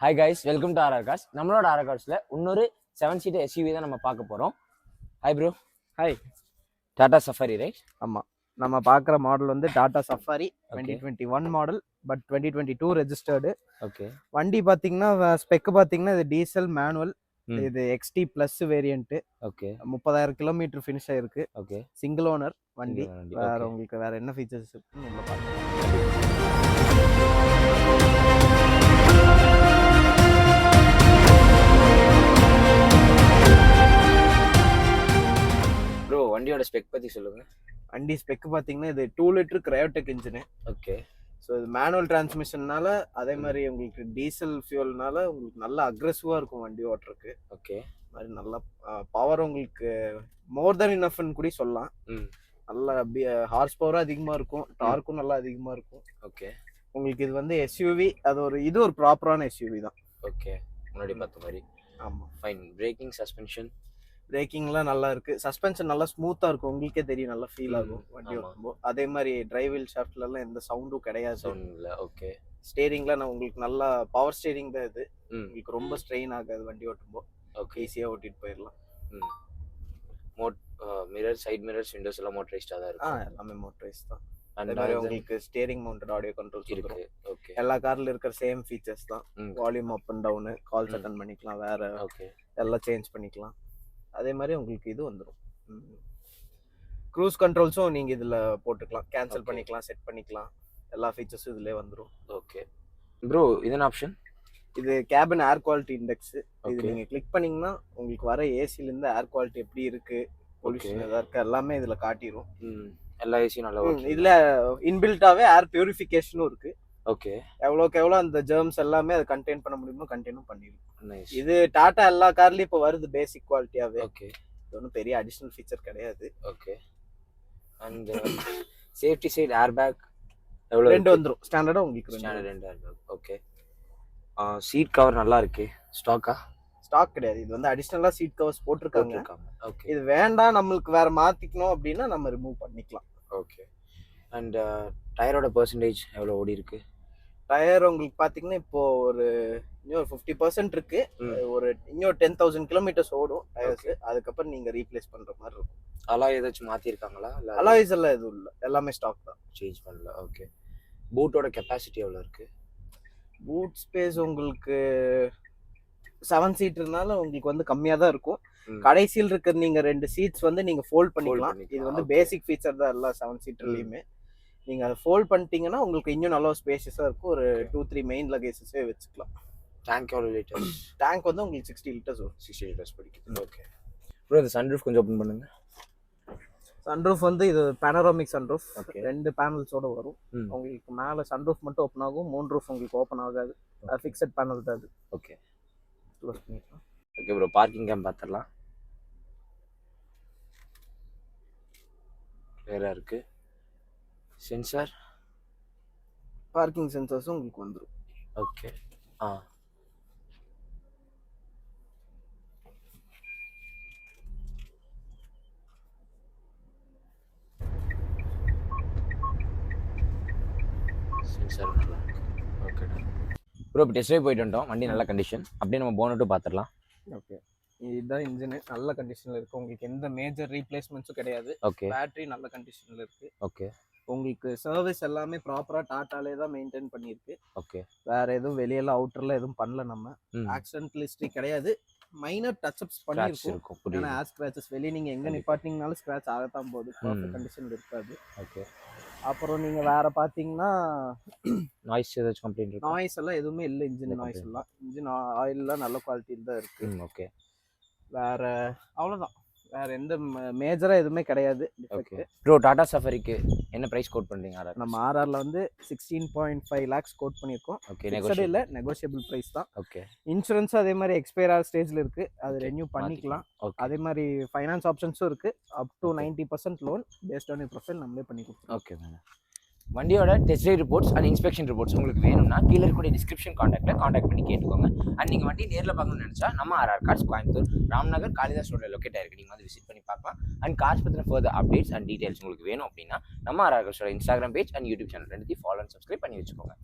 Hi guys, welcome to RR Cars. நம்மளோட RR Carsல இன்னொரு 7 seater SUV தான் நம்ம பார்க்க போறோம். Hi bro. Hi. Tata Safari, right? ஆமா. நம்ம பார்க்குற மாடல் வந்து Tata safari 2021 model but 2022 registered. Okay. வண்டி பார்த்தீங்கன்னா ஸ்பெக் பார்த்தீங்கன்னா இது டீசல் மேனுவல். இது XT plus variant. Okay. 30,000 kilometre finish ஆயிருக்கு. ஓகே. சிங்கிள் ஓனர் வண்டி. வேற உங்களுக்கு வேற என்ன ஃபீச்சர்ஸ் இருக்குன்னு நம்ம பார்க்கலாம். ப்ரோ வண்டியோட ஸ்பெக் பத்தி சொல்லுங்க. வண்டி ஸ்பெக் பார்த்தீங்கன்னா இது 2 litre Kryotec engine. Okay. So இது மேனுவல் டிரான்ஸ்மிஷன்னால அதே மாதிரி உங்களுக்கு டீசல் ஃபியூல்னால உங்களுக்கு நல்லா அக்ரெசிவாக இருக்கும் வண்டி ஓட்டுறதுக்கு. ஓகே. மாதிரி நல்லா பவர் உங்களுக்கு மோர் தென் இனஃப்னு கூட சொல்லலாம். நல்லா ஹார்ஸ் பவரும் அதிகமாக இருக்கும், டார்க்கும் நல்லா அதிகமாக இருக்கும். ஓகே. உங்களுக்கு இது வந்து எஸ்யூவி, இது ஒரு ப்ராப்பரான எஸ்யூவி தான். ஓகே. முன்னாடி பார்த்த மாதிரி. ஆமாம். ஃபைன். பிரேக்கிங், சஸ்பென்ஷன் பிரேக்கிங்லாம் நல்லா இருக்கு. சஸ்பென்ஷன் நல்லா ஸ்மூத்தாக இருக்கும், உங்களுக்கே தெரியும், நல்லா ஃபீல் ஆகும் வண்டி ஓட்டும்போது. அதே மாதிரி டிரைவில் ஷாஃப்ட்லலாம் எந்த சவுண்டும் கிடையாது. சவுண்ட் இல்லை. ஓகே. ஸ்டேரிங்லாம் நான் உங்களுக்கு நல்லா பவர் ஸ்டேரிங் தான் இது. உங்களுக்கு ரொம்ப ஸ்ட்ரெயின் ஆகாது வண்டி ஓட்டும்போது. ஓகே. ஈஸியாக ஓட்டிட்டு போயிடலாம். மிரர், சைட் மிரர்ஸ், விண்டோஸ் எல்லாம் மோட்டரைஸ்டாக தான் இருக்கு. எல்லாமே மோட்டரைஸ் தான். அந்த மாதிரி உங்களுக்கு ஸ்டேரிங் மவுண்டட் ஆடியோ கண்ட்ரோல்ஸ் இருக்கு. ஓகே. எல்லா கார்ல இருக்கிற சேம் ஃபீச்சர்ஸ் தான். Volume up and down, calls attend பண்ணிக்கலாம், வேற ஓகே எல்லாம் சேஞ்ச் பண்ணிக்கலாம். அதே மாதிரி உங்களுக்கு இது வந்துடும். க்ரூஸ் கண்ட்ரோல்ஸும் நீங்க இதுல போட்டுக்கலாம், கேன்சல் பண்ணிக்கலாம், செட் பண்ணிக்கலாம். எல்லா ஃபீச்சர்ஸும் இதுலயே வந்துடும். ஓகே ப்ரோ, இது என்ன ஆப்ஷன்? இது கேபின் ஏர் குவாலிட்டி இண்டெக்ஸ். இது நீங்க கிளிக் பண்ணீங்கன்னா உங்களுக்கு வர ஏசில இருந்து ஏர் குவாலிட்டி எப்படி இருக்கு, பொல்யூஷன் எதா இருக்கு, எல்லாமே இதுல காட்டிடும். எல்லா ஏசியும் நல்லா இருக்கு. இதுல இன்பில்ட்டாவே ஏர் பியூரிஃபிகேஷனும் இருக்கு. ஓகே. எவ்வளோக்கு எவ்வளோ அந்த ஜெர்ம்ஸ் எல்லாமே அதை கண்டெயின் பண்ண முடியுமோ கண்டெயினும் பண்ணிடும். இது டாடா எல்லா கார்லயும் இப்போ வருது பேசிக் குவாலிட்டியாவே. ஓகே. இது ஒன்றும் பெரிய அடிஷனல் ஃபீச்சர் கிடையாது. Okay. And safety side air bag எவ்வளோ? 2 வந்துடும் ஸ்டாண்டர்டா உங்களுக்கு. Standard 2 air bag. Okay. Seat cover நல்லா இருக்கு. ஸ்டாக் கிடையாது, இது வந்து அடிஷனலா சீட் கவர்ஸ் போட்டிருக்காங்க. ஓகே. இது வேண்டாம் நம்மளுக்கு வேற மாத்திக்கணும் அப்படின்னா நம்ம ரிமூவ் பண்ணிக்கலாம். ஓகே. அண்ட் டயரோட பெர்சன்டேஜ் எவ்வளோ ஓடி இருக்கு? டயர் உங்களுக்கு பாத்தீங்கன்னா இப்போ இன்னொரு 50% இருக்கு. இன்னொரு 10,000 கிலோமீட்டர்ஸ் ஓடும் டயர்ஸ். அதுக்கப்புறம் நீங்க ரீப்ளேஸ் பண்ற மாதிரி இருக்கும். அலாய் ஏதாச்சும் மாத்திருக்காங்களா? அலாய்ஸ் எல்லாம் எதுவும் இல்லை, எல்லாமே ஸ்டாக் தான், சேஞ்ச் பண்ணல. ஓகே. பூட்டோட கெப்பாசிட்டி எவ்வளோ இருக்கு? பூட் ஸ்பேஸ் உங்களுக்கு 7 சீட்டர்னால உங்களுக்கு வந்து கம்மியாக தான் இருக்கும். கடைசியில் இருக்கிற நீங்க 2 சீட்ஸ் வந்து நீங்க ஃபோல்ட் பண்ணிக்கலாம். இது வந்து பேசிக் ஃபீச்சர் தான் எல்லா 7 சீட்டர்லயுமே. நீங்க அதை ஃபோல்ட் பண்ணிட்டீங்கன்னா உங்களுக்கு இன்னும் நல்லா ஸ்பேஷியஸா இருக்கும். ஒரு 2-3 மெயின் லக்கேஜஸே வச்சுக்கலாம். டேங்க் எவ்வளோ லிட்டர்? டேங்க் வந்து உங்களுக்கு 60 லிட்டர்ஸ் வரும். 60 லிட்டர்ஸ் பிடிக்குது. ஓகே ப்ரோ, இந்த சன்ரூஃப் கொஞ்சம் ஓப்பன் பண்ணுங்க. சன்ரூஃப் வந்து இது பேனரோமிக் சன்ரூஃப். 2 பேனல்ஸோட வரும். உங்களுக்கு மேலே சன்ரூஃப் மட்டும் ஓப்பன் ஆகும், மூன் ரூஃப் உங்களுக்கு ஓப்பன் ஆகாது. ஃபிக்ஸட் பேனல் தான் அது. ஓகே. க்ளோஸ் பண்ணிக்கலாம். ஓகே ப்ரோ, பார்க்கிங் கேம் பார்த்துடலாம். வேற இருக்கு சென்சார், பார்க்கிங் சென்சார்ஸும் உங்களுக்கு வந்துடும். ஓகே. சென்சார் நல்லா இருக்கு. ஓகே ப்ரோ, இப்போ டெஸ்ட் ட்ரைவ் போயிட்டு வந்துட்டோம். வண்டி நல்ல கண்டிஷன். அப்படியே நம்ம போனட்டும் பார்த்துடலாம். ஓகே. இதுதான் இன்ஜின், நல்ல கண்டிஷன்ல இருக்கு. உங்களுக்கு எந்த மேஜர் ரீப்ளேஸ்மெண்ட்ஸும் கிடையாது. ஓகே. பேட்டரி நல்ல கண்டிஷன்ல இருக்கு. ஓகே. உங்களுக்கு சர்வீஸ் எல்லாமே ப்ராப்பரா டாட்டாலே தான் மெயின்டைன் பண்ணிருக்கு. ஓகே. வேற எதுவும் வெளியில அவுட்டர்ல எதுவும் பண்ணல. நம்ம ஆக்சிடென்ட் ஹிஸ்டரி கிடையாது. மைனர் டச் அப்ஸ் பண்ணிருக்கும். ஏன்னா ஏர் ஸ்கிராச்சஸ் வெளியே நீங்க எங்க நிப்பாட்டிங்கனாலும் ஸ்கிராச் ஆகத்தான் போகுது. பர்ஃபெக்ட் கண்டிஷன்ல இருக்காது. ஓகே. அப்புறம் நீங்க வேற பாத்தீங்கன்னா நாய்ஸ் ஏதாச்சும் கம்ப்ளைண்ட் இருக்கு? நாய்ஸ் எல்லாம் எதுவுமே இல்லை. இன்ஜின் நாய்ஸ் எல்லாம், இன்ஜின் ஆயில் எல்லாம் நல்ல குவாலிட்டியில் தான் இருக்கு. ஓகே. வேற அவ்வளோதான், வேற எந்த மேஜரா எதுவுமே கிடையாது. ஓகே ப்ரோ, டாடா சஃபாரிக்கு என்ன பிரைஸ் கோட் பண்றீங்க? நம்ம ஆர்ஆர்ல வந்து 16.5 lakhs கோட் பண்ணியிருக்கோம். ஓகே. இல்ல நெகோஷியபிள் பிரைஸ் தான். ஓகே. இன்சூரன்ஸ் அதே மாதிரி எக்ஸ்பயர் ஆகிற ஸ்டேஜ்ல இருக்கு, அது ரெனியூ பண்ணிக்கலாம். அதே மாதிரி ஃபைனான்ஸ் ஆப்ஷன்ஸும் இருக்கு. Up to 90% loan based on your profile நம்மளே பண்ணி கொடுத்துருவோம். Okay madam. வண்டியோட test drive reports and inspection reports உங்களுக்கு வேணும்னா கீழே இருக்கக்கூடிய டிஸ்கிரிப்ஷன் காண்டாக்ட் பண்ணி கேட்டுக்கோங்க. அண்ட் நீங்கள் வண்டி நேரில் பார்க்கணும்னு நினச்சா நம்ம RR Cars கோயம்புத்தூர் ராம்நகர் காளிதாஸ் ரோடில் லொக்கேட் ஆயிருக்கு. நீங்கள் வந்து விசிட் பண்ணி பார்க்கலாம். அண்ட் கார்ஸ் பற்றின ஃபர்தர் அப்டேட்ஸ் அண்ட் டீடைல்ஸ் உங்களுக்கு வேணும் அப்படின்னா நம்ம RR Cars Instagram page and YouTube channel ரெண்டுத்தையும் ஃபாலோ அண்ட் சப்ஸ்கிரைப் பண்ணி வச்சுக்கோங்க.